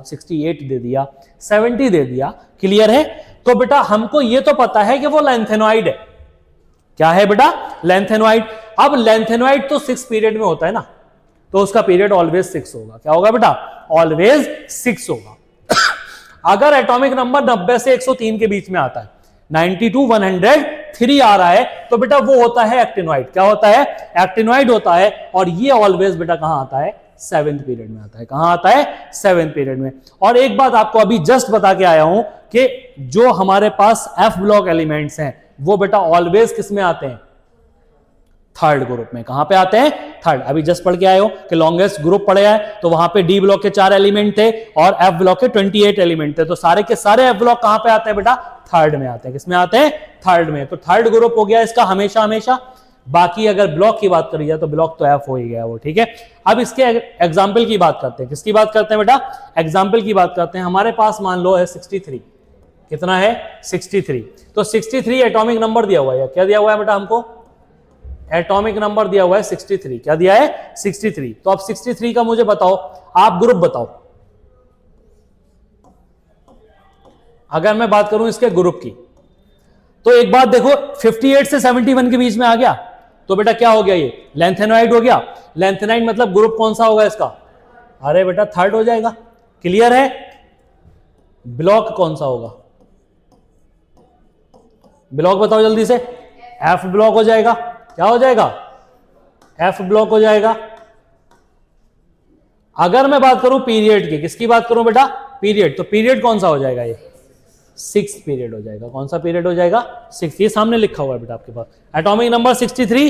68 दे दिया, 70 दे दिया, क्लियर है। तो बेटा हमको ये तो पता है कि वो लेंथेनॉइड है। क्या है बेटा? लेंथेनॉइड। अब लेंथेनॉइड तो 6 पीरियड में होता है ना, तो उसका पीरियड ऑलवेज 6 होगा। क्या होगा बेटा? ऑलवेज 6 होगा। अगर एटॉमिक नंबर 90 से 103 के बीच में आता है, 90 to 103 आ रहा है, तो बेटा वो होता है एक्टिनॉइड। क्या होता है? एक्टिनॉइड होता है। और ये ऑलवेज बेटा कहां आता है? 7th पीरियड में आता है। कहां आता है? 7th पीरियड में। और एक बात आपको अभी जस्ट बता के आया हूं कि जो हमारे पास एफ ब्लॉक एलिमेंट्स हैं वो बेटा ऑलवेज किस में आते हैं? थर्ड ग्रुप में। कहां पे आते हैं? थर्ड। अभी जस्ट पढ़ के आए हो कि लॉन्गेस्ट ग्रुप पढ़े है, तो वहां पे डी ब्लॉक के 4 एलिमेंट थे और एफ ब्लॉक के 28 एलिमेंट थे। तो सारे के सारे एफ ब्लॉक कहां पे आते हैं बेटा? थर्ड में आते हैं। किसमें आते हैं? थर्ड में। तो थर्ड ग्रुप हो गया इसका हमेशा हमेशा। बाकी अगर ब्लॉक की बात करी जाए तो ब्लॉक तो एफ हो ही गया वो, ठीक है। अब इसके एग्जाम्पल की बात करते हैं। किसकी बात करते हैं बेटा? एग्जाम्पल की बात करते हैं। हमारे पास मान लो है 63। कितना है? 63। तो 63 एटॉमिक नंबर दिया हुआ है। क्या दिया हुआ है बेटा हमको? एटॉमिक नंबर दिया हुआ है 63। क्या दिया है? 63। तो अब 63 का मुझे बताओ, आप ग्रुप बताओ। अगर मैं बात करूं इसके ग्रुप की, तो एक बात देखो, 58 से 71 के बीच में आ गया, तो बेटा क्या हो गया? ये लेंथेनॉइड हो गया। लेंथेनॉइड मतलब ग्रुप कौन सा होगा इसका? अरे बेटा थर्ड हो जाएगा। क्लियर है? ब्लॉक कौन सा होगा? ब्लॉक बताओ जल्दी से। एफ ब्लॉक हो जाएगा। क्या हो जाएगा? एफ ब्लॉक हो जाएगा। अगर मैं बात करूं पीरियड की, किसकी बात करूं बेटा? पीरियड। तो पीरियड कौन सा हो जाएगा? ये 6th पीरियड हो जाएगा। कौन सा पीरियड हो जाएगा? 6th। ये सामने लिखा हुआ है बेटा आपके पास। एटॉमिक नंबर 63,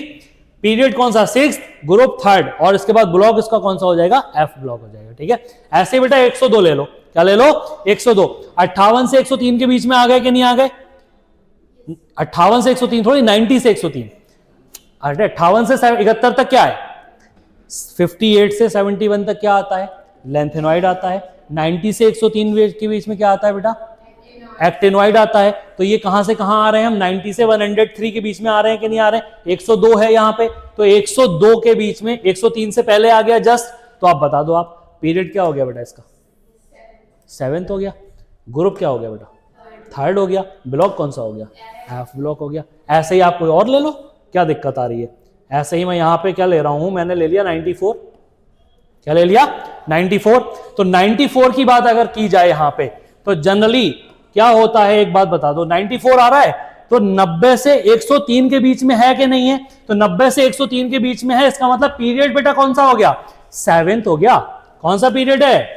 पीरियड कौन सा? 6th, ग्रुप थर्ड, और इसके बाद ब्लॉक इसका कौन सा हो जाएगा? एफ ब्लॉक हो जाएगा, ठीक है। ऐसे बेटा 102 ले लो। क्या ले लो? 102। 58 से 103 के बीच में आ गए कि नहीं आ गए? 58 से 103 थोड़ी, 90 से 103। अरे 58 से 71 तक क्या है? 58 से 71 तक क्या आता है? लेंथेनॉइड आता है। 90 से 103 के बीच में क्या आता है बेटा? एक्टिनॉइड आता है। तो ये कहां से कहां आ रहे हैं हम? 90 से 103 के बीच में आ रहे हैं कि नहीं आ रहे हैं? 102 है यहां पे, तो 102 के बीच में 103 से पहले आ गया जस्ट। तो आप बता दो, आप पीरियड क्या हो गया बेटा इसका? 7th हो गया। ग्रुप क्या हो गया बेटा? थर्ड हो गया। ब्लॉक कौन सा हो गया? एफ ब्लॉक हो गया। ऐसे ही आप कोई और ले लो, क्या दिक्कत आ रही है? ऐसे ही मैं यहां पे क्या ले रहा हूं? मैंने ले लिया 94। क्या ले लिया? 94। तो 94 की बात अगर की जाए यहां पे, तो जनरली क्या होता है एक बात बता दो। 94 आ रहा है तो 90 से 103 के बीच में है कि नहीं है? तो 90 से 103 के बीच में है, इसका मतलब पीरियड बेटा कौन सा हो गया? 7th हो गया। कौन सा पीरियड है?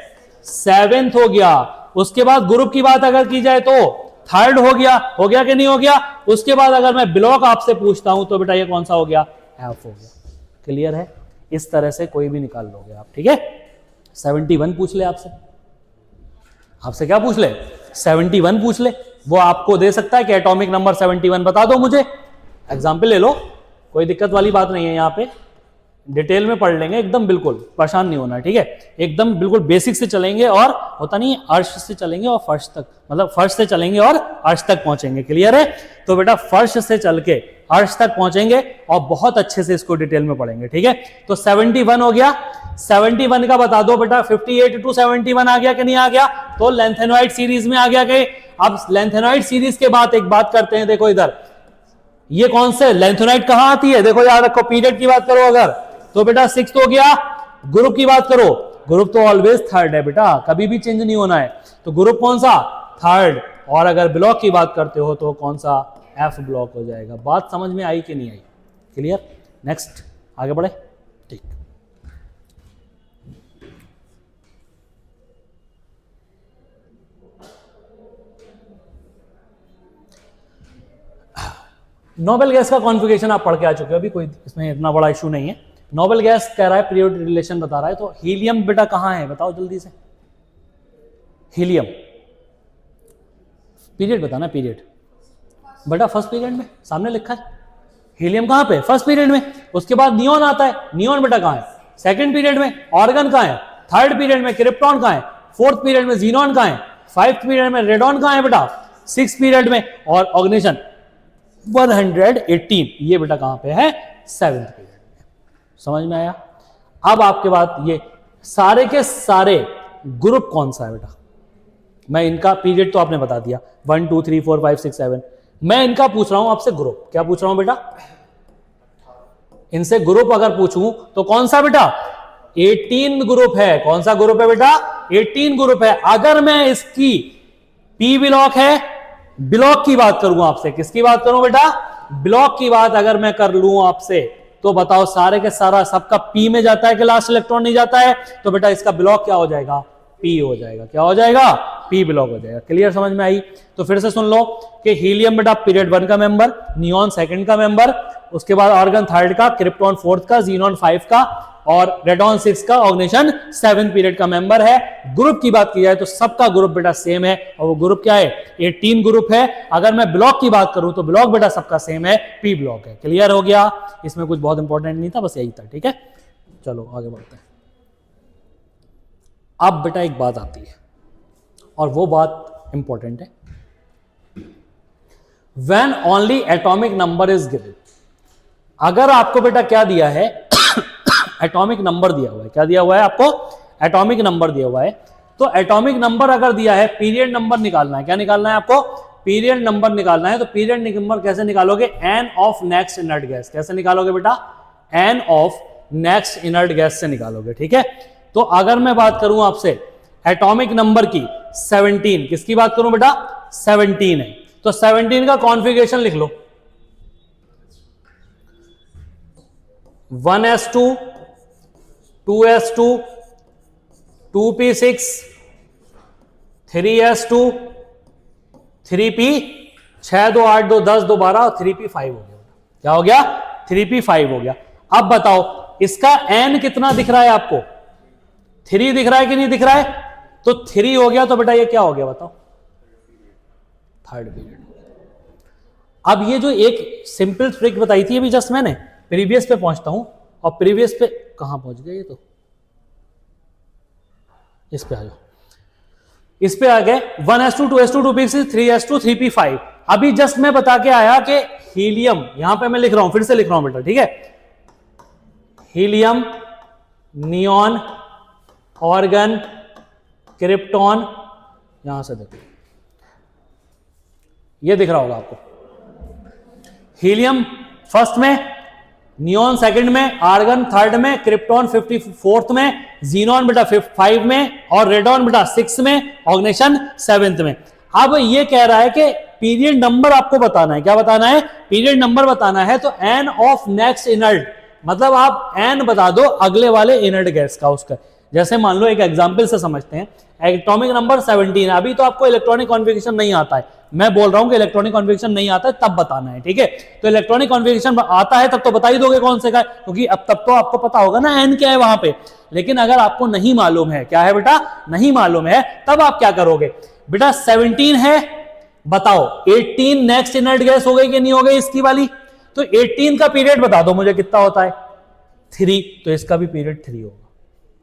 7th हो गया। उसके बाद ग्रुप की बात अगर की जाए तो थर्ड हो गया। हो गया कि नहीं हो गया? उसके बाद अगर मैं ब्लॉक आपसे पूछता हूं तो बेटा ये कौन सा हो गया? एफ हो गया। क्लियर है? इस तरह से कोई भी निकाल लोगे आप, ठीक है। 71 पूछ ले आपसे। आपसे क्या पूछ ले? 71 पूछ ले। वो आपको दे सकता है कि एटॉमिक नंबर 71 बता दो मुझे। एग्जाम्पल ले लो, कोई दिक्कत वाली बात नहीं है। यहां पे डिटेल में पढ़ लेंगे एकदम, बिल्कुल परेशान नहीं होना, ठीक है। एकदम बिल्कुल बेसिक से चलेंगे, और होता नहीं अर्श से चलेंगे और फर्श तक, मतलब फर्श से चलेंगे और अर्श तक पहुंचेंगे। क्लियर है? तो बेटा फर्श से चल के अर्श तक पहुंचेंगे और बहुत अच्छे से इसको डिटेल में पढ़ेंगे, ठीक है। तो 71 हो गया। 71 का बता दो बेटा। 58 to 71 आ गया कि नहीं आ गया? तो लेंथेनॉइड सीरीज में आ गया कि? अब लेंथेनॉइड सीरीज के बाद एक बात करते हैं। देखो इधर, ये कौन से लेंथेनॉइड कहां आती है? देखो याद रखो, पीरियड की बात करो अगर, तो बेटा 6th हो गया। ग्रुप की बात करो, ग्रुप तो ऑलवेज थर्ड है बेटा, कभी भी चेंज नहीं होना है। तो ग्रुप कौन सा? थर्ड। और अगर ब्लॉक की बात करते हो तो कौन सा? एफ ब्लॉक हो जाएगा। बात समझ में आई कि नहीं आई? क्लियर? नेक्स्ट आगे बढ़े, ठीक। नोबेल गैस का कॉन्फ़िगरेशन आप पढ़ के आ चुके हो, अभी कोई इसमें इतना बड़ा इशू नहीं है। नोबेल गैस कह रहा है पीरियोडिक रिलेशन बता रहा है, तो हीलियम बेटा कहां है बताओ जल्दी से। हीलियम पीरियड बताना। पीरियड बेटा फर्स्ट पीरियड में सामने लिखा है। हीलियम कहां पे? फर्स्ट पीरियड में। उसके बाद नियॉन आता है। नियॉन बेटा कहां है? सेकंड पीरियड में। ऑर्गन कहां है? थर्ड पीरियड में। क्रिप्टॉन कहां है? फोर्थ पीरियड में। जीनॉन कहां है? 5th पीरियड में। रेडॉन कहां है बेटा? 6th पीरियड में। और ऑर्गेनाइजेशन 118 ये बेटा कहां पे है? 7th पीरियड में। समझ में आया? अब आपके बाद ये सारे के सारे ग्रुप कौन सा है बेटा। मैं इनका पीरियड तो आपने बता दिया 1 2 3 4 5 6 7, मैं इनका पूछ रहा हूं आपसे ग्रुप। क्या पूछ रहा हूं बेटा, इनसे ग्रुप अगर पूछूं तो कौन सा बेटा, 18 ग्रुप है। कौन सा ग्रुप है बेटा, 18 ग्रुप है। अगर मैं इसकी पी ब्लॉक है, ब्लॉक की बात करूं आपसे, किसकी बात करूं बेटा, ब्लॉक की बात अगर मैं कर लूं आपसे, तो बताओ सारे के सारा सबका पी में जाता है कि लास्ट इलेक्ट्रॉन नहीं जाता है, तो बेटा इसका ब्लॉक क्या हो जाएगा, पी हो जाएगा। क्या हो जाएगा, पी ब्लॉक हो जाएगा। क्लियर, समझ में आई। तो फिर से सुन लो कि हीलियम बेटा पीरियड 1 का मेंबर, नियॉन सेकंड का मेंबर, उसके बाद आर्गन 3rd का, क्रिप्टॉन 4th का, जीनॉन 5 का और रेडॉन 6 का, ऑर्गेनाइजेशन 7 पीरियड का मेंबर है। ग्रुप की बात की जाए तो सबका ग्रुप बेटा सेम है, और वो ग्रुप क्या है, 18 ग्रुप है। अगर मैं ब्लॉक की बात करूं तो ब्लॉक बेटा सबका सेम है, पी ब्लॉक है। क्लियर हो गया, इसमें कुछ बहुत इंपॉर्टेंट नहीं था, बस यही था। ठीक है, चलो आगे बढ़ते हैं। अब बेटा एक बात आती है और वो बात इंपॉर्टेंट है, when only atomic number is given. अगर आपको बेटा क्या दिया है, एटॉमिक नंबर दिया हुआ है, क्या दिया हुआ है आपको, एटॉमिक नंबर दिया हुआ है, तो एटॉमिक नंबर अगर दिया है, पीरियड नंबर निकालना है। क्या निकालना है आपको, पीरियड नंबर निकालना है। तो पीरियड नंबर कैसे निकालोगे, N of next inert gas. कैसे निकालोगे बेटा, N of next inert gas से निकालोगे। ठीक है, तो अगर मैं बात करूं आपसे एटॉमिक नंबर की 17, किसकी बात करूं बेटा, 17 है, तो 17 का कॉन्फ़िगरेशन लिख लो, 1s2 2s2 2p6 3s2 3p 6 2 8 2 10 2 12 और 3p5 हो गया। क्या हो गया, 3p5 हो गया। अब बताओ इसका n कितना दिख रहा है आपको, 3 दिख रहा है कि नहीं दिख रहा है, तो 3 हो गया। तो बेटा ये क्या हो गया बताओ, 3rd पीरियड। अब ये जो एक सिंपल ट्रिक बताई थी अभी जस्ट मैंने, प्रीवियस पे पहुंचता हूं, और प्रीवियस पे कहां पहुंच गया, ये तो इस पे आ जाओ, इस पे आ गए 1s2 2s2 2p6 3s2 3p5। अभी जस्ट मैं बता के आया कि हीलियम, यहां पे मैं लिख रहा हूं, फिर से लिख रहा हूं बेटा, ठीक है, हीलियम, नियॉन, ऑर्गन, क्रिप्टॉन, यहां से देखो ये दिख रहा होगा आपको, हीलियम फर्स्ट में, नियॉन सेकंड में, आर्गन 3rd में, क्रिप्टॉन 54th में, जीनॉन बेटा 5 में और रेडॉन बेटा 6 में, ऑर्गेनाइजेशन 7th में। अब ये कह रहा है कि पीरियड नंबर आपको बताना है। क्या बताना है, पीरियड नंबर बताना है। तो एन ऑफ नेक्स्ट इनर्ट, मतलब आप एन बता दो अगले वाले इनर्ट गैस का उसका। जैसे मान लो एक एग्जांपल से समझते हैं, एटॉमिक नंबर 17 है, अभी तो आपको इलेक्ट्रॉनिक कॉन्फ़िगरेशन नहीं आता है, मैं बोल रहा हूं कि इलेक्ट्रॉनिक कॉन्फ़िगरेशन नहीं आता है तब बताना है। ठीक है, तो इलेक्ट्रॉनिक कॉन्फ़िगरेशन आता है तब तो बता ही दोगे कौन से का, क्योंकि अब तब तो आपको पता होगा ना एन क्या है वहां पे। लेकिन अगर आपको नहीं मालूम है, क्या है बेटा, नहीं मालूम है, तब आप क्या करोगे बेटा, 17 है, बताओ 18 नेक्स्ट इनर्ट गैस हो गई कि नहीं हो गई इसकी वाली, तो 18 का पीरियड बता दो मुझे कितना होता है, 3, तो इसका भी पीरियड 3 होगा।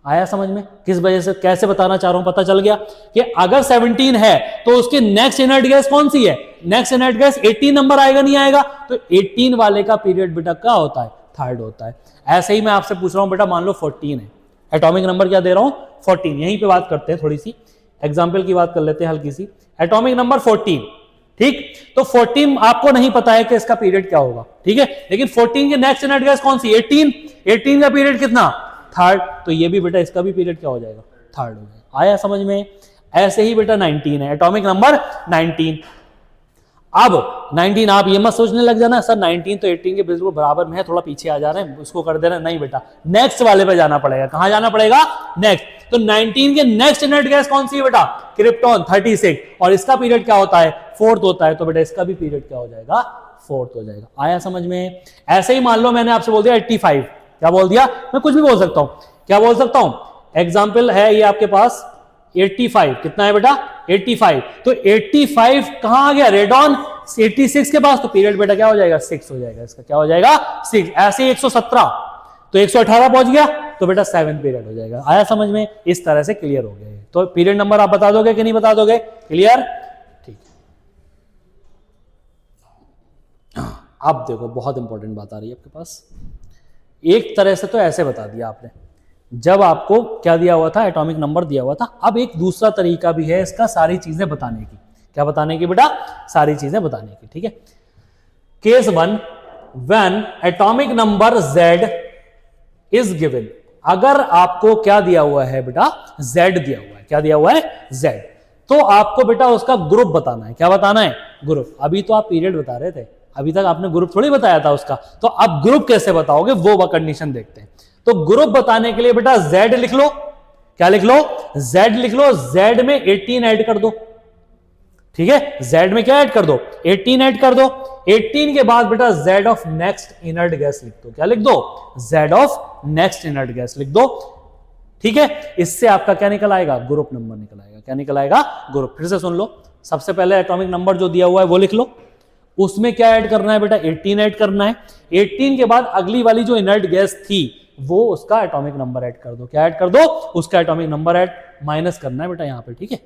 आया समझ में, किस वजह से कैसे बताना चाह रहा हूं, पता चल गया कि अगर 17 है तो उसकी नेक्स्ट इनर्ट गैस कौन सी है, नेक्स्ट इनर्ट गैस 18 नंबर आएगा नहीं आएगा, तो 18 वाले का पीरियड बेटा क्या होता है, 3rd होता है। ऐसे ही मैं आपसे पूछ रहा हूं बेटा, मान लो 14 है, एटॉमिक नंबर क्या दे रहा हूं, 14। यहीं पे बात करते हैं, थोड़ी सी एग्जाम्पल की बात कर लेते हैं हल्की सी, एटॉमिक नंबर 14, ठीक, तो 14 आपको नहीं पता है कि इसका पीरियड क्या होगा, ठीक है, लेकिन 14 के नेक्स्ट इनर्ट गैस कौन सी, 18 का पीरियड कितना, 3rd, तो ये भी बेटा इसका भी पीरियड क्या हो जाएगा, 3rd हो जाएगा। आया समझ में। ऐसे ही बेटा 19 है, एटॉमिक नंबर 19। अब 19 आप ये मत सोचने लग जाना सर 19 तो 18 के बिल्कुल बराबर में है, थोड़ा पीछे आ जा रहे हैं, उसको कर देना, नहीं बेटा, नेक्स्ट वाले पे जाना पड़ेगा। कहां जाना पड़ेगा, नेक्स्ट। तो 19 के नेक्स्ट इनर्ट गैस कौन सी है बेटा, क्रिप्टॉन 36, और इसका पीरियड क्या होता है, 4th होता है, तो बेटा इसका भी पीरियड क्या हो जाएगा, 4th हो जाएगा। आया समझ में। ऐसे ही मान लो मैंने आपसे बोल दिया 85, क्या बोल दिया, मैं कुछ भी बोल सकता हूं, क्या बोल सकता हूं, एग्जाम्पल है ये आपके पास 85, कितना है बेटा, 85, तो 85 कहां आ गया, रेडॉन 86 के पास, तो पीरियड बेटा क्या हो जाएगा, 6 हो जाएगा, इसका क्या हो जाएगा, 6। ऐसे 117, तो 118 पहुंच गया, तो बेटा 7th पीरियड हो जाएगा। आया समझ में, इस तरह से क्लियर हो गया। तो पीरियड नंबर आप बता दोगे कि नहीं बता दोगे, क्लियर, ठीक। अब देखो बहुत इंपॉर्टेंट बात आ रही है आपके पास। एक तरह से तो ऐसे बता दिया आपने, जब आपको क्या दिया हुआ था, एटॉमिक नंबर दिया हुआ था। अब एक दूसरा तरीका भी है इसका सारी चीजें बताने की। क्या बताने की बेटा? सारी चीजें बताने की, ठीक है। Case 1, when atomic number Z is given. अगर आपको क्या दिया हुआ है बेटा? Z दिया हुआ है। क्या दिया हुआ है? Z। तो आपको बेटा उसका ग्रुप बताना है। क्या बताना है? ग्रुप। अभी तो आप पीरियड बता रहे थे, अभी तक आपने ग्रुप थोड़ी बताया था उसका, तो अब ग्रुप कैसे बताओगे वो कंडीशन देखते हैं। तो ग्रुप बताने के लिए बेटा Z लिख लो। क्या लिख लो? Z लिख लो। Z में 18 ऐड कर दो, ठीक है। Z में क्या ऐड कर दो? 18 ऐड कर दो। 18 के बाद बेटा Z of next inert gas लिख दो। क्या लिख दो? Z of next inert gas लिख दो, ठीक है। इससे आपका क्या निकल आएगा? ग्रुप नंबर निकल आएगा। क्या निकल आएगा? ग्रुप। फिर से सुन लो। सबसे पहले एटॉमिक नंबर जो दिया हुआ है वो लिख लो। उसमें क्या ऐड करना है बेटा? 18 ऐड करना है। 18 के बाद अगली वाली जो इनर्ट गैस थी वो उसका एटॉमिक नंबर ऐड कर दो। क्या ऐड कर दो? उसका एटॉमिक नंबर ऐड, माइनस करना है बेटा यहां पे, ठीक है।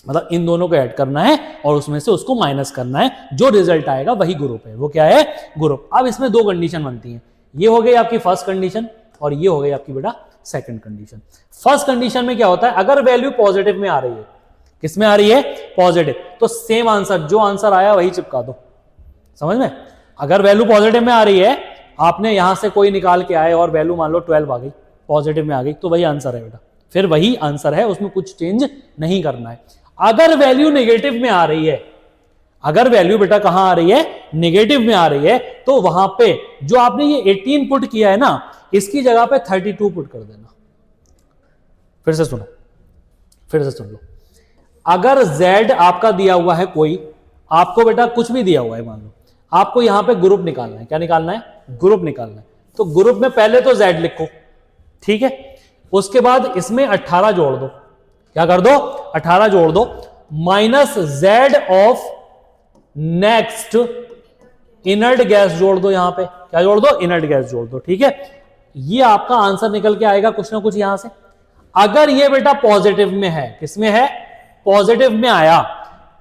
मतलब इन दोनों को ऐड करना है और उसमें से उसको माइनस करना है, जो रिजल्ट आएगा वही ग्रुप है। वो क्या है? ग्रुप। अब इसमें दो कंडीशन बनती हैं। ये हो गई आपकी फर्स्ट कंडीशन और ये हो गई आपकी बेटा सेकंड कंडीशन। फर्स्ट कंडीशन में क्या होता है? अगर वैल्यू पॉजिटिव में आ रही है, किसमें आ रही है? पॉजिटिव, तो सेम आंसर, जो आंसर आया वही चिपका दो। समझ में? अगर वैल्यू पॉजिटिव में आ रही है, आपने यहां से कोई निकाल के आए और वैल्यू मान लो 12 आ गई, पॉजिटिव में आ गई, तो वही आंसर है बेटा। फिर वही आंसर है, उसमें कुछ चेंज नहीं करना है। अगर वैल्यू नेगेटिव में आ रही है, अगर वैल्यू बेटा कहां आ रही है? नेगेटिव में आ रही है, तो वहां पे जो आपने ये 18 पुट किया है ना, इसकी जगह पे 32 पुट कर देना। फिर से सुनो, फिर से सुन लो। अगर Z आपका दिया हुआ है कोई, आपको बेटा कुछ भी दिया हुआ है, मान लो आपको यहां पे ग्रुप निकालना है। क्या निकालना है? ग्रुप निकालना है। तो ग्रुप में पहले तो Z लिखो, ठीक है। उसके बाद इसमें 18 जोड़ दो। क्या कर दो? 18 जोड़ दो, minus Z of next inert gas जोड़ दो। यहां पे क्या जोड़ दो? इनर्ट गैस जोड़ दो, ठीक है। ये आपका आंसर निकल के आएगा कुछ ना कुछ यहां से। अगर ये बेटा पॉजिटिव में है, किसमें है? पॉजिटिव में आया,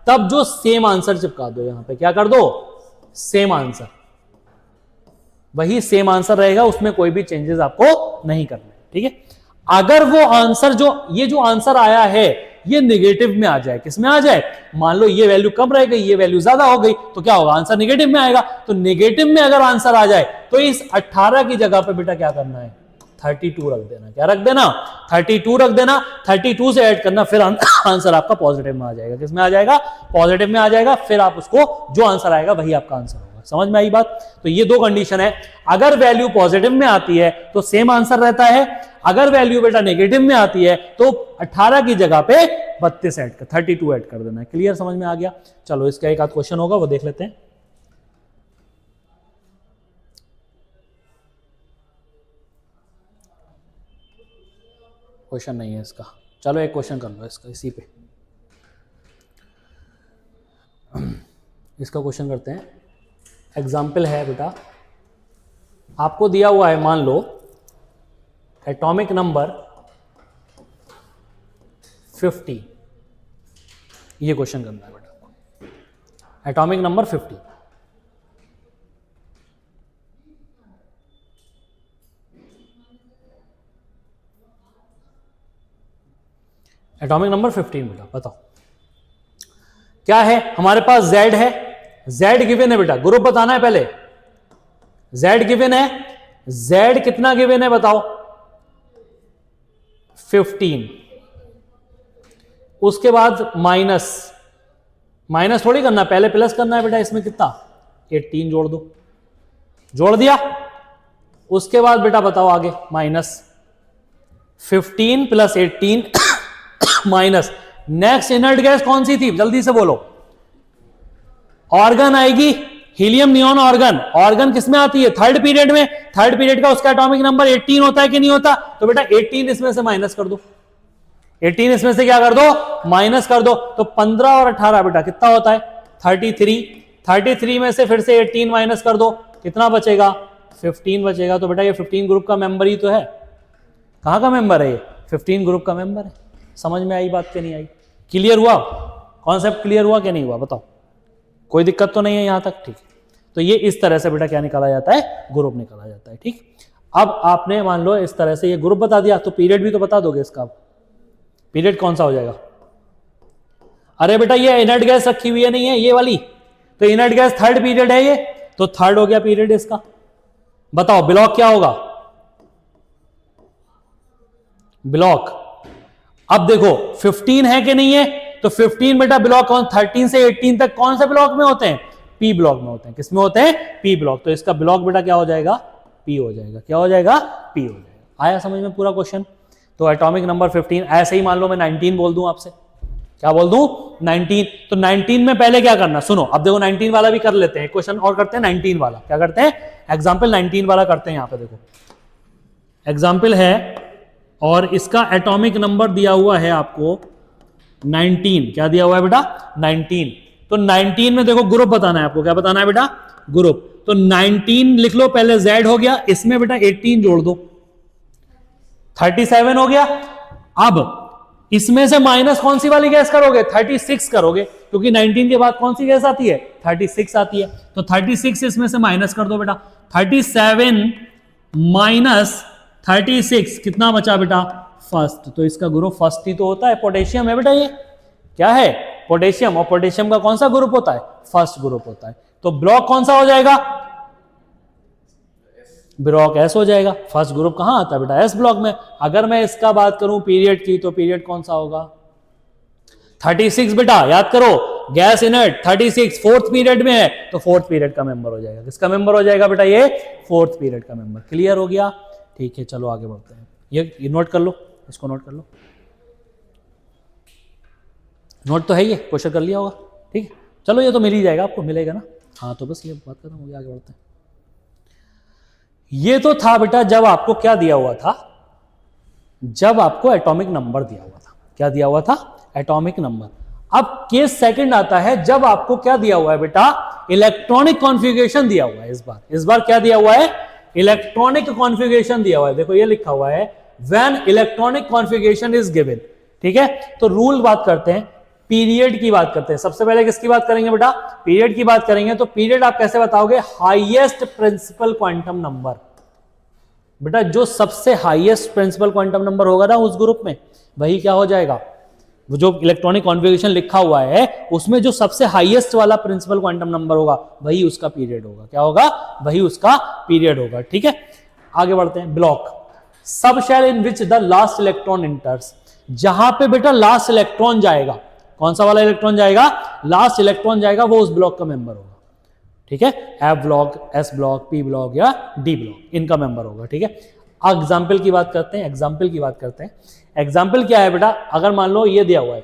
तब जो सेम आंसर चिपका दो यहां पे। क्या कर दो? सेम आंसर, वही सेम आंसर रहेगा, उसमें कोई भी चेंजेस आपको नहीं करने, ठीक है। अगर वो आंसर ये जो आंसर आया है ये नेगेटिव में आ जाए, किसमें आ जाए? मान लो ये वैल्यू कम रह गई, ये वैल्यू ज्यादा हो गई, तो क्या होगा? आंसर नेगेटिव में आएगा। तो नेगेटिव में अगर आंसर आ जाए तो इस 18 की जगह पे बेटा क्या करना है? 32 रख देना। क्या रख देना? 32 रख देना। 32 से ऐड करना, फिर आंसर आपका पॉजिटिव में आ जाएगा। किसमें आ जाएगा? पॉजिटिव में आ जाएगा। फिर आप उसको, जो आंसर आएगा वही आपका आंसर होगा। समझ में आई बात? तो ये दो कंडीशन है। अगर वैल्यू पॉजिटिव में आती है तो सेम आंसर रहता है। अगर वैल्यू बेटा नेगेटिव में आती है तो 18 की जगह पे 32 ऐड कर, 32 ऐड कर देना है। क्लियर? समझ में आ गया? चलो इसका एक आध क्वेश्चन होगा, वो देख लेते हैं। क्वेश्चन नहीं है इसका, चलो एक क्वेश्चन कर लो इसका, इसी पे इसका क्वेश्चन करते हैं। एग्जाम्पल है बेटा, आपको दिया हुआ है, मान लो एटॉमिक नंबर 50, ये क्वेश्चन करना है बेटा। एटॉमिक नंबर 50, एटॉमिक नंबर 15 बेटा, बताओ क्या है? हमारे पास Z है, Z गिवन है बेटा, ग्रुप बताना है पहले। Z गिवन है, Z कितना गिवन है बताओ? 15। उसके बाद माइनस, माइनस थोड़ी करना, पहले प्लस करना है बेटा। इसमें कितना? 18 जोड़ दो। जोड़ दिया। उसके बाद बेटा बताओ आगे, minus 15 plus 18 minus next inert gas कौन सी थी? जल्दी से बोलो। ऑर्गन आएगी, हीलियम नियॉन ऑर्गन। ऑर्गन किसमें आती है? थर्ड पीरियड में। थर्ड पीरियड का उसका एटॉमिक नंबर 18 होता है कि नहीं होता? तो बेटा 18 इसमें से माइनस कर दो। 18 इसमें से क्या कर दो? माइनस कर दो। तो 15 और 18 बेटा कितना होता है? 33। 33 में से फिर से 18 माइनस कर दो, कितना बचेगा? 15 बचेगा। तो बेटा ये 15 ग्रुप का मेंबर ही तो है। कहां का मेंबर है ये? 15 ग्रुप का मेंबर है। समझ में आई बात कि नहीं आई? क्लियर हुआ? कॉन्सेप्ट क्लियर हुआ कि नहीं हुआ? बताओ, कोई दिक्कत तो नहीं है यहां तक? ठीक। तो ये इस तरह से बेटा क्या निकाला जाता है? ग्रुप निकाला जाता है। ठीक। अब आपने मान लो इस तरह से ये ग्रुप बता दिया, तो पीरियड भी तो बता दोगे इसका। पीरियड कौन सा हो जाएगा? अरे बेटा ये इनर्ट गैस रखी हुई है, नहीं है ये वाली, तो इनर्ट गैस थर्ड पीरियड है ये, तो थर्ड हो गया पीरियड इसका। बताओ ब्लॉक क्या होगा? ब्लॉक, अब देखो 15 है कि नहीं है, तो 15 बेटा ब्लॉक कौन, 13 से 18 तक कौन से ब्लॉक में होते हैं? पी ब्लॉक में होते हैं। किस में होते हैं? P block. तो इसका ब्लॉक बेटा क्या हो जाएगा? पी हो जाएगा। क्या हो जाएगा? पी हो जाएगा। आया समझ में पूरा क्वेश्चन? तो एटॉमिक नंबर 15, ऐसे ही मान लो मैं 19 बोल दूं आपसे, क्या बोल दूं? 19। तो 19 में पहले क्या करना, सुनो अब देखो 19 वाला भी कर लेते हैं, क्वेश्चन और करते हैं 19 वाला। क्या करते हैं? एग्जाम्पल 19 वाला करते हैं। यहां पे देखो एग्जाम्पल है और इसका एटॉमिक नंबर दिया हुआ है आपको 19। क्या दिया हुआ है बेटा? 19। तो 19 में देखो ग्रुप बताना है आपको। क्या बताना है बेटा? ग्रुप। तो 19 लिख लो पहले, Z हो गया, इसमें बेटा 18 जोड़ दो, 37 हो गया। अब इसमें से माइनस कौन सी वाली गैस करोगे? 36 करोगे, क्योंकि 19 के बाद कौन सी गैस आती है? 36 आती है। तो 36 इसमें से माइनस कर दो बेटा, 37 माइनस 36 कितना बचा बेटा? फर्स्ट। तो इसका ग्रुप फर्स्ट ही तो होता है, पोटेशियम है बेटा ये। क्या है? पोटेशियम। और पोटेशियम का कौन सा ग्रुप होता है? फर्स्ट ग्रुप होता है। तो ब्लॉक कौन सा हो जाएगा? ब्लॉक एस हो जाएगा। फर्स्ट ग्रुप कहां आता है बेटा? एस ब्लॉक में। अगर मैं इसका बात करूं पीरियड की, तो पीरियड कौन सा होगा? 36 बेटा, याद करो गैस इनर्ट 36 फोर्थ पीरियड में है, तो फोर्थ पीरियड का मेंबर हो जाएगा। किसका मेंबर हो जाएगा बेटा? ये फोर्थ पीरियड का मेंबर। क्लियर हो गया? ठीक है, चलो आगे बढ़ते हैं। ये नोट कर लो, इसको नोट कर लो। नोट तो है, ये क्वेश्चन कर लिया होगा। ठीक है, चलो ये तो मिल ही जाएगा आपको, मिलेगा ना। हाँ तो बस ये बात खत्म हो गया, आगे बढ़ते हैं। ये तो था बेटा जब आपको क्या दिया हुआ था, जब आपको एटॉमिक नंबर दिया हुआ था। क्या दिया हुआ था? Atomic number. अब केस सेकंड आता है जब आपको क्या दिया हुआ है बेटा? इलेक्ट्रॉनिक कॉन्फ़िगरेशन दिया हुआ है। इस बार क्या दिया हुआ है? इलेक्ट्रॉनिक कॉन्फ़िगरेशन दिया हुआ है। देखो ये लिखा हुआ है when electronic configuration is given. ठीक है, तो रूल बात करते हैं, पीरियड की बात करते हैं। सबसे पहले किसकी बात करेंगे बेटा? पीरियड की बात करेंगे। तो पीरियड आप कैसे बताओगे? Highest principal quantum number. बेटा जो सबसे हाईएस्ट प्रिंसिपल क्वांटम नंबर होगा ना उस ग्रुप में, वही क्या हो जाएगा? वो जो इलेक्ट्रॉनिक कॉन्फ़िगरेशन लिखा हुआ है उसमें जो सबसे हाईएस्ट वाला प्रिंसिपल क्वांटम नंबर होगा वही उसका पीरियड होगा। क्या होगा? वही उसका पीरियड होगा। ठीक है, आगे बढ़ते हैं। Block, subshell in which the last electron enters. जहां पे बेटा लास्ट इलेक्ट्रॉन जाएगा, कौन सा वाला इलेक्ट्रॉन जाएगा? लास्ट इलेक्ट्रॉन जाएगा, वो उस ब्लॉक का मेंबर होगा। ठीक है, F block, S block, P block या डी ब्लॉक, इनका मेंबर होगा। ठीक है, एग्जाम्पल की बात करते हैं। एग्जाम्पल क्या है बेटा? अगर मान लो ये दिया हुआ है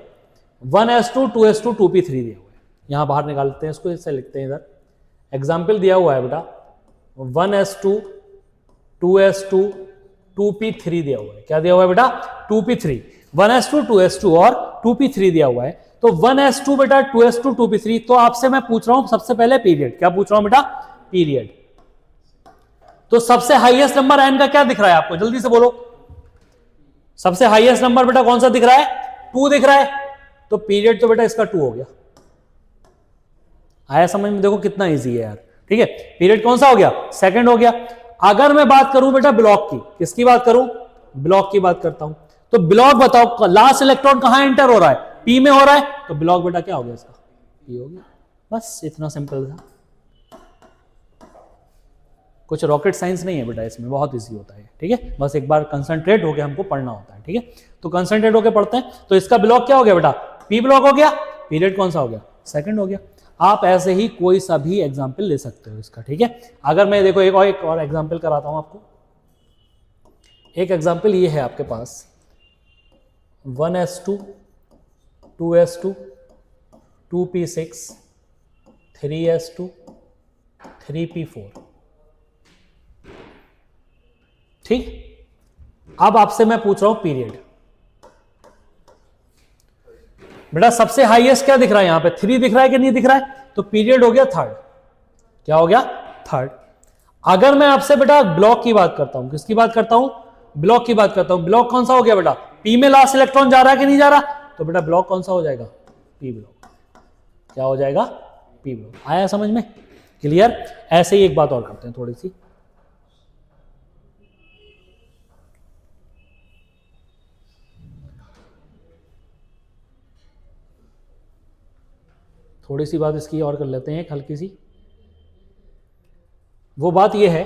1s2 2s2 2p3 दिया हुआ है, यहां बाहर निकालते हैं इसको, इससे लिखते हैं इधर। एग्जाम्पल दिया हुआ है बेटा 1s2 2s2 2p3 दिया हुआ है। क्या दिया हुआ है बेटा? 2p3, 1s2 2s2 और 2p3 दिया हुआ है। तो 1s2 बेटा 2s2 2p3। तो आपसे मैं पूछ रहा हूं सबसे पहले पीरियड। क्या पूछ रहा हूं बेटा? पीरियड। तो सबसे हाईएस्ट नंबर एन का क्या दिख रहा है आपको? जल्दी से बोलो, सबसे हाईएस्ट नंबर बेटा कौन सा दिख रहा है? 2 दिख रहा है। तो पीरियड तो बेटा इसका 2 हो गया। आया समझ में? देखो कितना इजी है यार। ठीक है, पीरियड कौन सा हो गया? सेकंड हो गया। अगर मैं बात करूं बेटा ब्लॉक की, किसकी बात करूं? ब्लॉक की बात करता हूं। तो ब्लॉक बताओ लास्ट इलेक्ट्रॉन कहां एंटर हो रहा है? पी में हो रहा है, तो ब्लॉक बेटा क्या हो गया इसका? पी हो गया। बस इतना सिंपल था, कुछ रॉकेट साइंस नहीं है बेटा इसमें, बहुत इजी होता है। ठीक है, बस एक बार कंसंट्रेट होकर हमको पढ़ना होता है। ठीक है, तो कंसंट्रेट होकर पढ़ते हैं। तो इसका ब्लॉक क्या हो गया बेटा? पी ब्लॉक हो गया। पीरियड कौन सा हो गया? सेकंड हो गया। आप ऐसे ही कोई सा भी एग्जाम्पल ले सकते हो इसका। ठीक है, अगर मैं देखो एक और एग्जाम्पल कराता हूं आपको। एक एग्जाम्पल ये है आपके पास 1s2 2s2 2p6 3s2 3p4। ठीक, अब आपसे मैं पूछ रहा हूं पीरियड। बेटा सबसे हाईएस्ट क्या दिख रहा है? यहां पे 3 दिख रहा है कि नहीं दिख रहा है? तो पीरियड हो गया थर्ड। क्या हो गया? थर्ड। अगर मैं आपसे बेटा ब्लॉक की बात करता हूं, किसकी बात करता हूं? ब्लॉक की बात करता हूं। ब्लॉक कौन सा हो गया बेटा? पी में लास्ट इलेक्ट्रॉन जा रहा है कि नहीं जा रहा? तो बेटा ब्लॉक कौन सा हो जाएगा? P block. क्या हो जाएगा? P block. आया समझ में? क्लियर? ऐसे ही एक बात और करते हैं थोड़ी सी। थोड़ी सी बात इसकी और कर लेते हैं, एक हल्की सी। वो बात ये है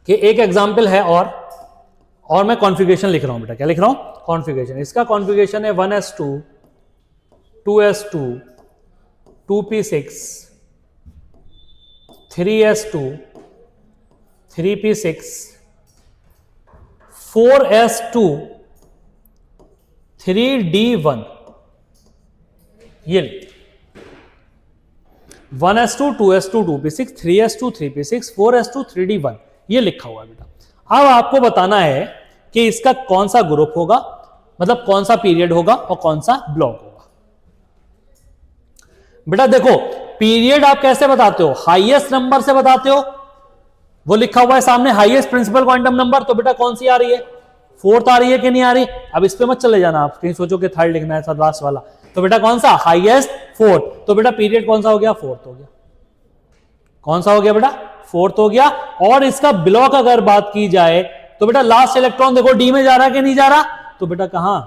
कि एक एग्जाम्पल है और मैं कॉन्फ़िगरेशन लिख रहा हूं बेटा। क्या लिख रहा हूं? कॉन्फ़िगरेशन। इसका कॉन्फ़िगरेशन है 1s2 2s2 2p6 3s2 3p6 4s2 3d1। ये 1s2 2s2 2p6 3s2 3p6 4s2 3d1 ये लिखा हुआ है बेटा। अब आपको बताना है कि इसका कौन सा ग्रुप होगा, मतलब कौन सा पीरियड होगा और कौन सा ब्लॉक होगा। बेटा देखो, पीरियड आप कैसे बताते हो? हाईएस्ट नंबर से बताते हो। वो लिखा हुआ है सामने हाईएस्ट प्रिंसिपल क्वांटम नंबर, तो बेटा कौन सी आ रही है? फोर्थ आ रही है कि नहीं आ रही? अब इस पे मत चले जाना आप, कहीं सोचो कि थर्ड लिखना है सर लास्ट वाला। तो बेटा कौन सा? Highest fourth. तो बेटा पीरियड कौन सा हो गया? फोर्थ हो गया। कौन सा हो गया बेटा? फोर्थ हो गया। और इसका ब्लॉक अगर बात की जाए तो बेटा लास्ट इलेक्ट्रॉन देखो डी में जा रहा है कि नहीं जा रहा? तो बेटा कहां?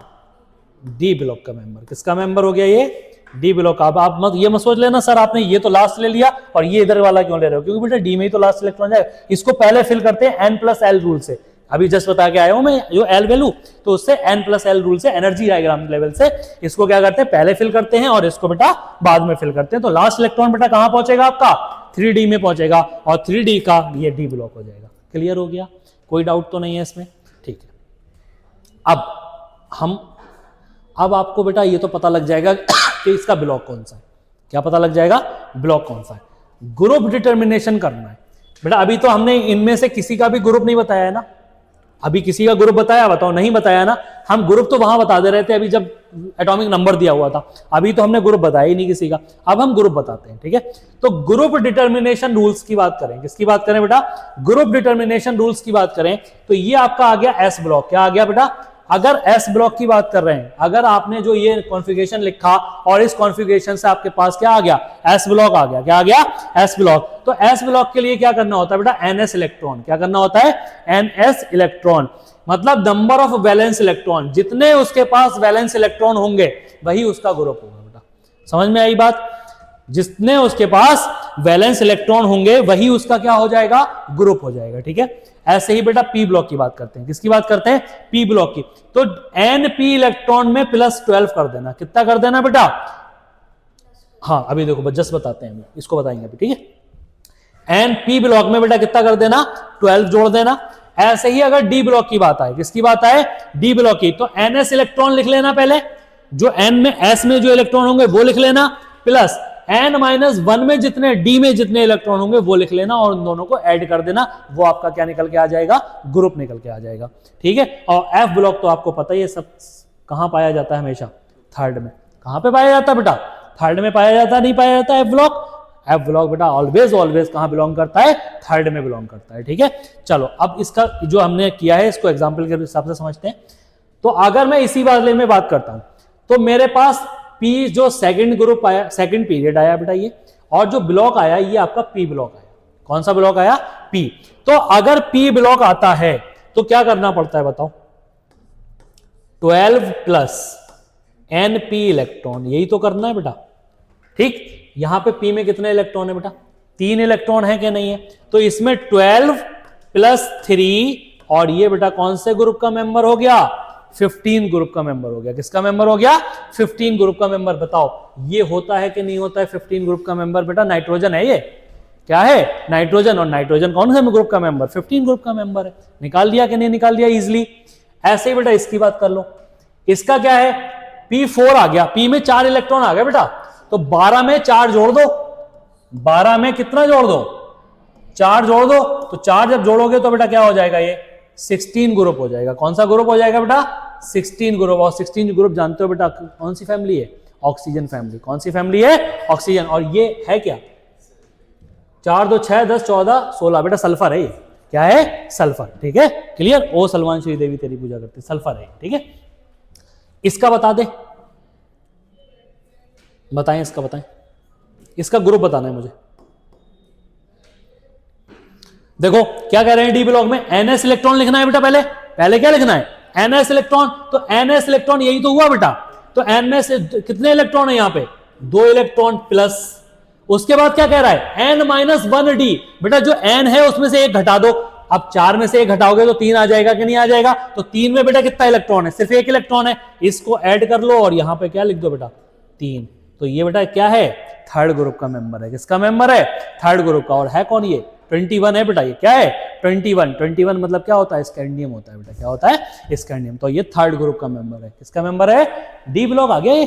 डी ब्लॉक का मेंबर। किसका मेंबर हो गया ये? D block. आप मत ये मत सोच लेना सर आपने ये तो लास्ट ले लिया और ये इधर वाला क्यों ले रहे हो, क्योंकि बेटा डी में ही तो लास्ट इलेक्ट्रॉन जाएगा। इसको पहले फिल करते हैं n+l रूल से। अभी जस्ट बता के आया हूं मैं जो एल वैल्यू, तो उससे n+l रूल से एनर्जी डायग्राम लेवल से इसको क्या करते हैं? पहले फिल करते हैं और इसको बेटा बाद में फिल करते हैं। तो लास्ट इलेक्ट्रॉन बेटा कहां पहुंचेगा आपका? 3d में पहुंचेगा और 3d का ये डी ब्लॉक हो जाएगा। क्लियर हो गया? कोई डाउट तो नहीं है इसमें? ठीक है। अब आपको बेटा ये तो पता लग जाएगा कि इसका ब्लॉक कौन सा है। क्या पता लग जाएगा? ब्लॉक कौन सा है। ग्रुप डिटर्मिनेशन करना है बेटा। अभी तो हमने इनमें से किसी का भी ग्रुप नहीं बताया है ना। अभी किसी का ग्रुप बताया? बताओ। नहीं बताया ना। हम ग्रुप तो वहां बता दे रहे थे अभी जब एटॉमिक नंबर दिया हुआ था। अभी तो हमने ग्रुप बताया ही नहीं किसी का। अब हम ग्रुप बताते हैं। ठीक है। तो ग्रुप डिटर्मिनेशन रूल्स की बात करें। किसकी बात करें बेटा? ग्रुप डिटर्मिनेशन रूल्स की बात करें तो ये आपका आ गया एस ब्लॉक। क्या आ गया बेटा? अगर एस ब्लॉक की बात कर रहे हैं, अगर आपने जो ये कॉन्फ़िगरेशन लिखा और इस कॉन्फ़िगरेशन से आपके पास क्या आ गया? एस ब्लॉक आ गया। क्या आ गया? S block. तो एस ब्लॉक के लिए क्या करना होता है बेटा? NS electron. क्या करना होता है? एनएस इलेक्ट्रॉन, मतलब नंबर ऑफ वैलेंस इलेक्ट्रॉन। जितने उसके पास वैलेंस इलेक्ट्रॉन होंगे वही उसका ग्रुप होगा बेटा। समझ में आई बात? जितने उसके पास वैलेंस इलेक्ट्रॉन होंगे वही उसका क्या हो जाएगा? ग्रुप हो जाएगा। ठीक है। ऐसे ही बेटा पी ब्लॉक की बात करते हैं। किसकी बात करते हैं? पी ब्लॉक की। तो np इलेक्ट्रॉन में +12 कर देना। कितना कर देना बेटा? हाँ अभी देखो जस्ट बताते हैं, इसको बताएंगे अभी। ठीक है। np ब्लॉक में बेटा कितना कर देना? 12 जोड़ देना। ऐसे ही अगर डी ब्लॉक की बात आए, किसकी बात आए? डी ब्लॉक की, तो ns इलेक्ट्रॉन लिख लेना पहले। जो n में s में जो इलेक्ट्रॉन होंगे वो लिख लेना, प्लस n-1 में जितने डी में जितने इलेक्ट्रॉन होंगे वो लिख लेना और उन दोनों को ऐड कर देना। वो आपका क्या निकल के आ जाएगा? ग्रुप निकल के आ जाएगा। ठीक है। और एफ ब्लॉक तो आपको पता ही है सब कहां पाया जाता है? हमेशा थर्ड में। कहां पे पाया जाता है बेटा? थर्ड में पाया जाता है। नहीं पाया जाता एफ ब्लॉक? एफ ब्लॉक बेटा ऑलवेज कहां बिलोंग करता है? थर्ड में बिलोंग करता है। ठीक है। चलो अब इसका जो हमने किया है इसको एग्जाम्पल के हिसाब से समझते हैं। तो अगर मैं इसी वाले में बात करता हूं तो मेरे पास पी जो सेकंड ग्रुप आया, सेकंड पीरियड आया बेटा ये, और जो ब्लॉक आया ये आपका पी ब्लॉक आया। कौन सा ब्लॉक आया? पी। तो अगर पी ब्लॉक आता है तो क्या करना पड़ता है बताओ? 12 प्लस np इलेक्ट्रॉन, यही तो करना है बेटा। ठीक। यहां पे पी में कितने इलेक्ट्रॉन है बेटा? 3 इलेक्ट्रॉन है कि नहीं है? तो इसमें 12 प्लस 3 और ये बेटा कौन से ग्रुप का मेंबर हो गया? 15 ग्रुप का मेंबर हो गया। किसका मेंबर हो गया? 15 ग्रुप का मेंबर। बताओ ये होता है कि नहीं होता है 15 ग्रुप का मेंबर? बेटा नाइट्रोजन है ये। क्या है? नाइट्रोजन। और नाइट्रोजन कौन सा ग्रुप का मेंबर? 15 ग्रुप का मेंबर है। निकाल दिया कि नहीं निकाल दिया इजिली? ऐसे ही बेटा इसकी बात कर लो। इसका क्या है? P4 आ गया। P में 4 इलेक्ट्रॉन आ गया बेटा, तो 12 में 4 जोड़ दो। 12 में कितना जोड़ दो? 4 जोड़ दो। तो 4 जब जोड़ोगे तो बेटा क्या हो जाएगा? ये 16 ग्रुप हो जाएगा। कौन सा ग्रुप हो जाएगा बेटा? 16 ग्रुप। और 16 ग्रुप जानते हो बेटा कौन सी फैमिली है? Oxygen family. कौन सी फैमिली है? ऑक्सीजन। और ये है क्या? 4 2 6 10 14 16 बेटा सल्फर है ये। क्या है? सल्फर। ठीक है। क्लियर? ओ सलवानश्री देवी तेरी पूजा करते, सल्फर है। ठीक है। इसका बता दे, बताएं इसका, बताएं इसका ग्रुप बताना है मुझे। देखो क्या कह रहे हैं? डी ब्लॉक में ns इलेक्ट्रॉन लिखना है बेटा। पहले क्या लिखना है? ns electron. तो ns इलेक्ट्रॉन यही तो हुआ बेटा। तो n में से कितने इलेक्ट्रॉन है? यहां पे 2 इलेक्ट्रॉन प्लस, उसके बाद क्या कह रहा है n-1d, बेटा जो n है उसमें से एक घटा दो, अब 4 में से एक घटाओगे तो 3 आ जाएगा कि नहीं आ जाएगा, तो 3 में बेटा कितना इलेक्ट्रॉन है, सिर्फ एक इलेक्ट्रॉन है, इसको ऐड कर लो और यहां पे क्या लिख दो बेटा 3, तो ये बेटा क्या है थर्ड ग्रुप का मेंबर है, किसका मेंबर है थर्ड ग्रुप का, और है कौन ये 21 है बेटा, ये क्या है 21 मतलब क्या होता है स्कैंडियम होता है बेटा, क्या होता है स्कैंडियम, तो ये थर्ड ग्रुप का मेंबर है, किसका मेंबर है डी ब्लॉक आ गया, ये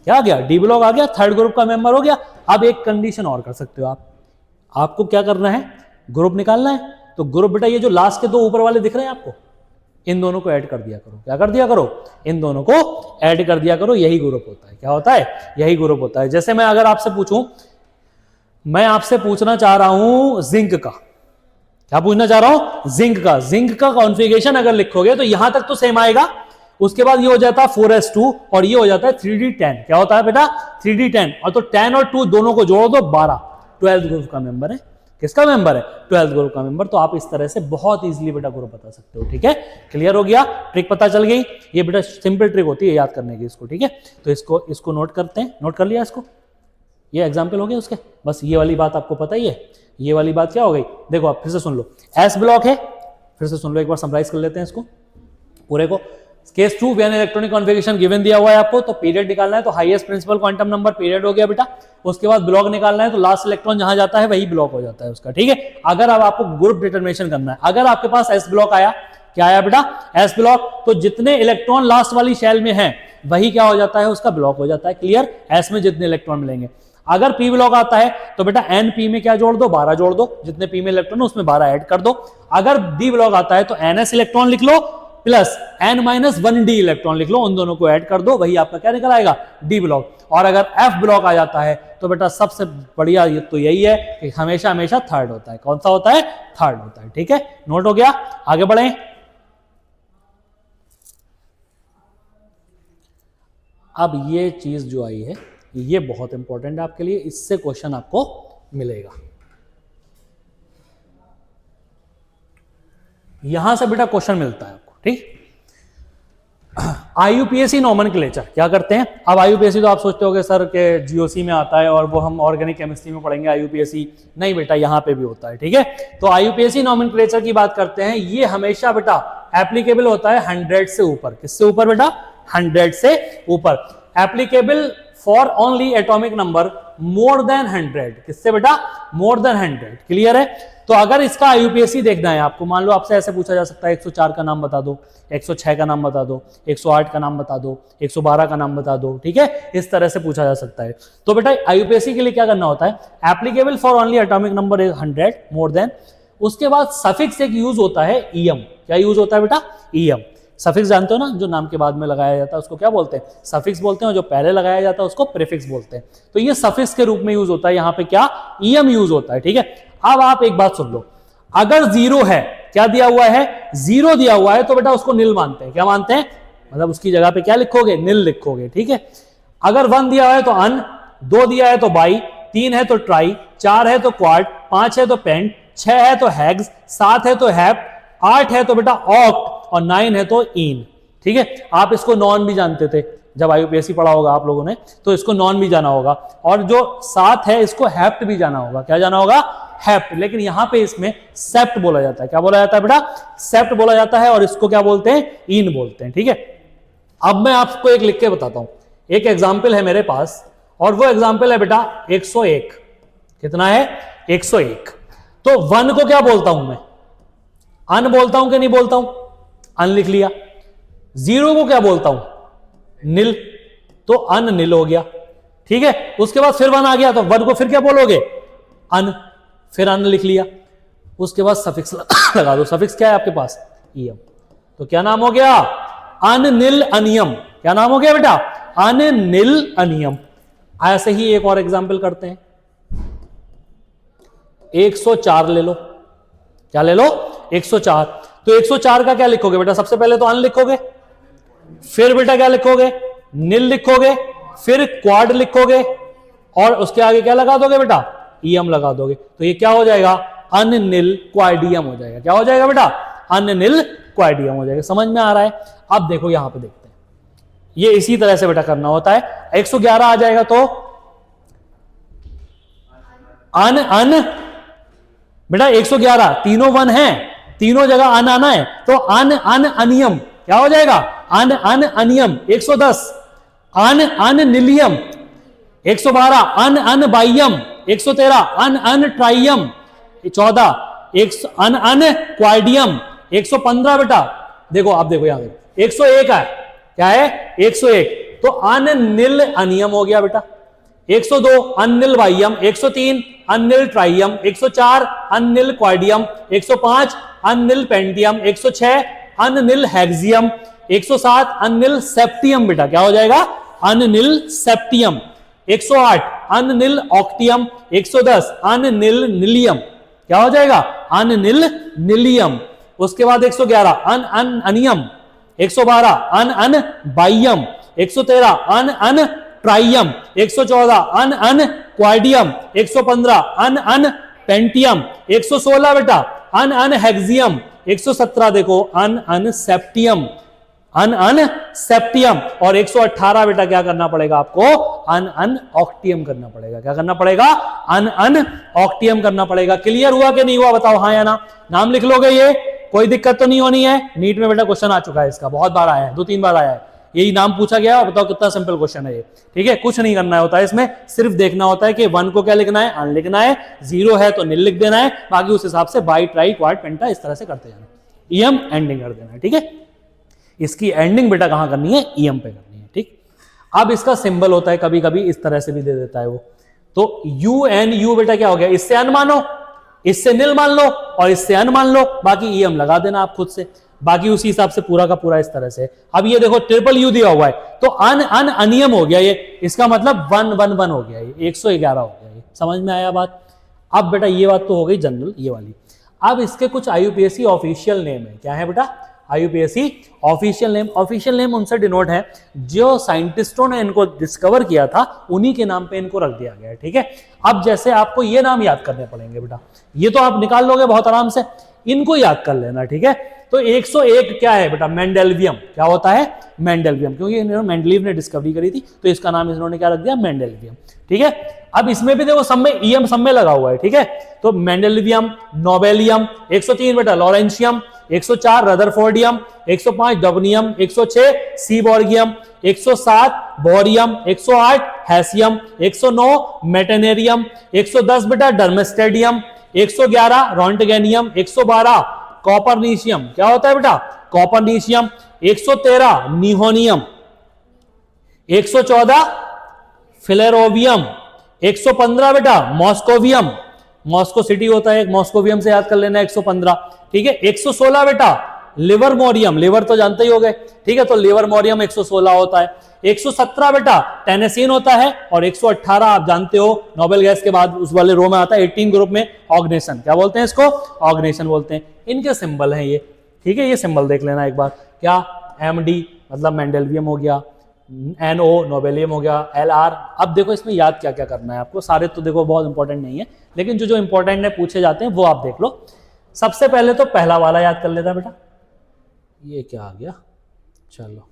क्या आ गया डी ब्लॉक आ गया, थर्ड ग्रुप का मेंबर हो गया। अब एक कंडीशन और कर सकते हो आप, आपको क्या करना है ग्रुप निकालना है, तो ग्रुप बेटा ये जो लास्ट के 2 ऊपर वाले दिख रहे हैं आपको, इन दोनों को ऐड कर दिया करो, क्या कर दिया करो इन दोनों को ऐड कर दिया करो, यही ग्रुप होता है, क्या होता है यही ग्रुप होता है। जैसे मैं अगर आपसे पूछूं, मैं आपसे पूछना चाह रहा हूं जिंक का, क्या पूछना चाह रहा हूं जिंक का कॉन्फ़िगरेशन अगर लिखोगे तो यहां तक तो सेम आएगा, उसके बाद ये हो जाता है 4s2 और ये हो जाता है 3d10, क्या होता है बेटा 3d10, और तो 10 और 2 दोनों को जोड़ दो 12, 12th ग्रुप का मेंबर है, किसका मेंबर है 12th ग्रुप का मेंबर। तो आप इस तरह से बहुत इजीली बेटा ग्रुप बता सकते हो, ठीक है क्लियर हो गया, ट्रिक पता चल गई, ये बेटा सिंपल ट्रिक होती है याद करने की इसको, ठीक है तो इसको नोट करते हैं, नोट कर लिया इसको, ये एग्जाम्पल हो गए उसके, बस ये वाली बात आपको पता ही है, ये वाली बात क्या हो गई, देखो आप फिर से सुन लो, एस ब्लॉक है, फिर से सुन लो एक बार, समराइज कर लेते हैं इसको पूरे को। Case 2 when electronic configuration given दिया हुआ है आपको, तो पीरियड निकालना है, तो highest principal quantum number period हो गया बेटा, उसके बाद ब्लॉक निकालना है, तो लास्ट इलेक्ट्रॉन जहां जाता है वही ब्लॉक हो जाता है उसका, ठीक है। अगर अब आपको ग्रुप डिटरमिनेशन करना है, अगर आपके पास एस ब्लॉक आया, क्या आया बेटा एस ब्लॉक, तो जितने इलेक्ट्रॉन लास्ट वाली शेल में है वही क्या हो जाता है उसका ब्लॉक हो जाता है, क्लियर, एस में जितने इलेक्ट्रॉन मिलेंगे। अगर पी ब्लॉक आता है तो बेटा एन पी में क्या जोड़ दो 12 जोड़ दो, जितने पी में इलेक्ट्रॉन उसमें 12 ऐड कर दो। अगर डी ब्लॉक आता है तो एनएस इलेक्ट्रॉन लिख लो प्लस n-1d इलेक्ट्रॉन लिख लो, उन दोनों को ऐड कर दो, वही आपका क्या निकल आएगा डी ब्लॉक। और अगर एफ ब्लॉक आ जाता है तो बेटा सबसे बढ़िया तो यही है कि हमेशा हमेशा थर्ड होता है, कौन सा होता है थर्ड होता है, ठीक है नोट हो गया, आगे बढ़े। अब ये चीज जो आई है ये बहुत इंपॉर्टेंट है आपके लिए, इससे क्वेश्चन आपको मिलेगा, यहां से बेटा क्वेश्चन मिलता है आपको, ठीक। आईयूपीएसी नोमेनक्लेचर क्या करते हैं, अब आईयूपीएसी तो आप सोचते होगे सर के जीओसी में आता है और वो हम ऑर्गेनिक केमिस्ट्री में पढ़ेंगे आईयूपीएसी, नहीं बेटा यहां पे भी होता है, ठीक है। तो आईयूपीएसी नोमेनक्लेचर की बात करते हैं, ये हमेशा बेटा एप्लीकेबल होता है 100 से ऊपर, किससे ऊपर बेटा 100 से ऊपर, applicable for only atomic number more than 100, किससे बेटा मोर देन 100, क्लियर है। तो अगर इसका आईयूपीएसी देखना है आपको, मान लो आपसे ऐसे पूछा जा सकता है 104 का नाम बता दो, 106 का नाम बता दो, 108 का नाम बता दो, 112 का नाम बता दो, ठीक है इस तरह से पूछा जा सकता है। तो बेटा आईयूपीएसी के लिए क्या करना होता है, applicable for only atomic number 100 more than, उसके बाद सफिक्स एक यूज होता है ईएम, क्या यूज होता है बेटा ईएम, सफिक्स जानते हो ना, जो नाम के बाद में लगाया जाता है उसको क्या बोलते हैं सफिक्स बोलते हैं, और जो पहले लगाया जाता है उसको प्रीफिक्स बोलते हैं। तो ये सफिक्स के रूप में यूज होता है, यहाँ पे क्या ईएम यूज होता है, ठीक है। अब आप एक बात सुन लो, अगर जीरो है, क्या दिया हुआ है जीरो दिया हुआ है, तो बेटा उसको निल मानते हैं, क्या मानते हैं मतलब उसकी जगह पे क्या लिखोगे निल लिखोगे, ठीक है। अगर 1 दिया हुआ है तो अन, 2 दिया है तो बाई, 3 है तो ट्राई, 4 है तो क्वाड, 5 है तो पेंट, 6 है तो हैग्स, 7 है तो हैप, 8 है तो बेटा ऑक्ट, और 9 है तो इन, ठीक है। आप इसको नॉन भी जानते थे जब आईयूपीएसी पढ़ा होगा आप लोगों ने, तो इसको नॉन भी जाना होगा, और जो 7 है इसको हैप्ट भी जाना होगा, क्या जाना होगा हैप्ट, लेकिन यहां पे इसमें सेप्ट बोला जाता है, क्या बोला जाता है बेटा सेप्ट बोला जाता है, और इसको क्या बोलते हैं इन बोलते हैं, ठीक है। अब मैं आपको एक लिख के बताता हूं, एक एग्जाम्पल है मेरे पास, और वो एग्जाम्पल है बेटा 101, कितना है 101, तो 1 को क्या बोलता हूं मैं अन बोलता हूं कि नहीं बोलता हूं, अन लिख लिया। 0 को क्या बोलता हूं निल, तो अन निल हो गया, ठीक है। उसके बाद फिर 1 आ गया, तो 1 को फिर क्या बोलोगे अन, फिर अन लिख लिया। उसके बाद सफिक्स लगा दो, सफिक्स क्या है आपके पास ईएम, तो क्या नाम हो गया अनिल अनियम, क्या नाम हो गया बेटा अनिल अनियम। ऐसे ही एक और एग्जांपल करते हैं, 104 ले लो, क्या ले लो 104, तो 104 का क्या लिखोगे बेटा, सबसे पहले तो अन लिखोगे, फिर बेटा क्या लिखोगे निल लिखोगे, फिर क्वाड लिखोगे, और उसके आगे क्या लगा दोगे बेटा ईएम लगा दोगे, तो ये क्या हो जाएगा अनिल क्वाडियम हो जाएगा, क्या हो जाएगा बेटा अनिल क्वाडियम हो जाएगा। समझ में आ रहा है। अब देखो यहां पे देखते हैं, ये इसी तरह से बेटा करना होता है। 111 आ जाएगा तो अन अन बेटा 111 तीनों वन है, तीनों जगह अन आना है, तो अन अन अनियम क्या हो जाएगा? अन अन अनियम 110, अन अन निलियम 112, अन अन बाह्यम 113, अन अन ट्राइयम 14, अन अन क्वाइडियम 115 बेटा। देखो आप देखो यहां 101 है, क्या है 101, तो अन निल अनियम हो गया बेटा। 102 अनिल बाह्यम, 103 अनिल ट्राइयम, 104 अनिल क्वाइडियम, 105 अनिल पेंटियम, 106 अनिल हेक्सियम, 107 अनिल सेप्टियम बेटा, क्या हो जाएगा? अनिल सेप्टियम। 108 अनिल ऑक्टियम, 110 अनिल निलियम, क्या हो जाएगा? अनिल निलियम। उसके बाद 111 अन अन अनियम, 112 अन अन बाह्यम, 113 अन अन ट्राइयम, 114 अन अन क्वाइडियम, 115 अन अन पेंटियम, 116 बेटा अन अन हेक्सियम, 117 देखो अन अन सेप्टियम, अन अन सेप्टियम, और 118 बेटा क्या करना पड़ेगा आपको? अन अन ऑक्टियम करना पड़ेगा। क्या करना पड़ेगा? अन अन ऑक्टियम करना पड़ेगा। क्लियर हुआ कि नहीं हुआ? बताओ हाँ या ना। नाम लिख लोगे, ये कोई दिक्कत तो नहीं होनी है। नीट में बेटा क्वेश्चन आ चुका है इसका, बहुत बार आया है, 2-3 बार आया है, यही नाम पूछा गया। और बताओ कितना सिंपल क्वेश्चन है ये, ठीक है। कुछ नहीं करना होता है इसमें, सिर्फ देखना होता है कि 1 को क्या लिखना है? अन लिखना है, 0 है तो निल लिख देना है, बाकी उस हिसाब से बाई ट्राई क्वाड पेंटा इस तरह से करते जाना, ईएम एंडिंग कर देना है, ठीक है। इसकी एंडिंग बेटा कहां करनी है? ईएम पे करनी है, ठीक। अब इसका सिंबल होता है कभी कभी इस तरह से भी दे देता है वो, तो यू एन यू बेटा क्या हो गया? इससे अन मानो, इससे निल मान लो, और इससे अन मान लो, बाकी ईएम लगा देना आप खुद से, बाकी उसी हिसाब से पूरा का पूरा इस तरह से। अब ये देखो ट्रिपल यू दिया हुआ है, तो अन अन अनियम हो गया ये, इसका मतलब 111 हो गया ये, 111 हो गया ये। समझ में आया बात? अब बेटा ये बात तो हो गई जनरल ये वाली। अब इसके कुछ आईयूपीएससी ऑफिशियल नेम है, क्या है बेटा? आईयूपीएससी ऑफिशियल नेम। ऑफिशियल नेम उनसे डिनोट है जो साइंटिस्टों ने इनको डिस्कवर किया था, उन्हीं के नाम पे इनको रख दिया गया है, ठीक है। अब जैसे आपको ये नाम याद करने पड़ेंगे बेटा, ये तो आप निकाल लोगे बहुत आराम से, इनको याद कर लेना, ठीक है। तो 101 क्या है बेटा? मेंडेलवियम। क्या होता है? मेंडेलवियम, क्योंकि इन्होंने मेंडलीव ने डिस्कवरी करी थी, तो इसका नाम इन्होंने क्या रख दिया? मेंडेलवियम, ठीक है। अब इसमें भी देखो सब में ईएम सब में लगा हुआ है, ठीक है। तो मेंडेलवियम, नोबेलियम, 103 बेटा लॉरेंशियम, 104 रदरफोर्डियम, 105 डबनियम, 106 सीबॉर्गियम, 107 बोरियम, 108 हैसियम, 109 मेटेनेरियम, 110 बेटा डर्मेस्टेडियम, 111 रोंटगेनियम, 112 कॉपरनीशियम। क्या होता है बेटा? कॉपरनीशियम। 113 निहोनियम, 114 फिलेरोवियम, 115 बेटा मॉस्कोवियम, मॉस्को सिटी होता है, मॉस्कोवियम से याद कर लेना 115, ठीक है। 116 बेटा लिवरमोरियम, लिवर तो जानते ही हो गए, ठीक है, तो लिवरमोरियम 116 होता है। 117 बेटा टेनेसिन होता है, और 118 आप जानते हो नोबेल गैस के बाद उस वाले रो में आता है 18 ग्रुप में ऑर्गेनेशन। क्या बोलते हैं इसको? ऑर्गेनेशन बोलते हैं। इनके सिंबल हैं ये, ठीक है, ये सिंबल देख लेना एक बार। क्या? MD मतलब मेंडेलवियम हो गया, NO नोबेलियम हो गया, LR। अब देखो इसमें याद क्या क्या करना है आपको, सारे तो देखो बहुत इंपॉर्टेंट नहीं है, लेकिन जो जो इंपॉर्टेंट है पूछे जाते हैं वो आप देख लो। सबसे पहले तो पहला वाला याद कर लेता बेटा, ये क्या आ गया, चलो